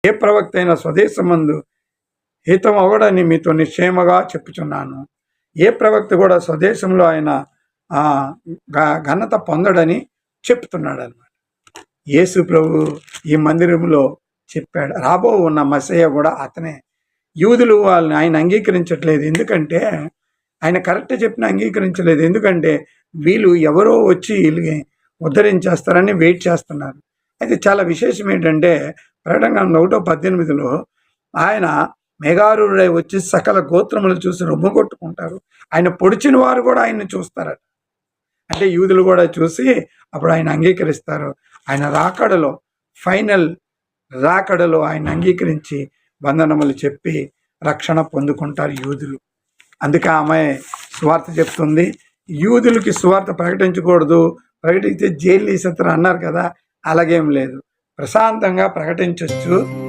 ఏ ప్రవక్త అయినా స్వదేశమందు హితం అవడని మీతో నిశ్చయముగా చెప్పుచున్నాను. ఏ ప్రవక్త కూడా స్వదేశంలో ఆయన ఘనత పొందడని చెప్తున్నాడు అనమాట. యేసు ప్రభు ఈ మందిరంలో చెప్పాడు, రాబో ఉన్న మస్సయ్య కూడా అతనే. యూదులు వాళ్ళని ఆయన అంగీకరించట్లేదు, ఎందుకంటే ఆయన కరెక్ట్ చెప్పిన అంగీకరించలేదు. ఎందుకంటే వీళ్ళు ఎవరో వచ్చి వీళ్ళని ఉద్ధరించేస్తారని వెయిట్ చేస్తున్నారు. అయితే చాలా విశేషం ఏంటంటే ప్రకటన 1:18 ఆయన మేఘారూఢుడై వచ్చి సకల గోత్రములు చూసి రొమ్ము కొట్టుకుంటారు, ఆయన పొడిచిన వారు కూడా ఆయన్ని చూస్తారట. అంటే యూదులు కూడా చూసి అప్పుడు ఆయన అంగీకరిస్తారు. ఆయన రాకడలో, ఫైనల్ రాకడలో ఆయన అంగీకరించి వందనములు చెప్పి రక్షణ పొందుకుంటారు యూదులు. అందుకే ఆమె సువార్త చెప్తుంది, యూదులకి సువార్త ప్రకటించకూడదు, ప్రకటించి జైలు వేసేస్తారు అన్నారు కదా, అలాగేం లేదు, ప్రశాంతంగా ప్రకటించవచ్చు.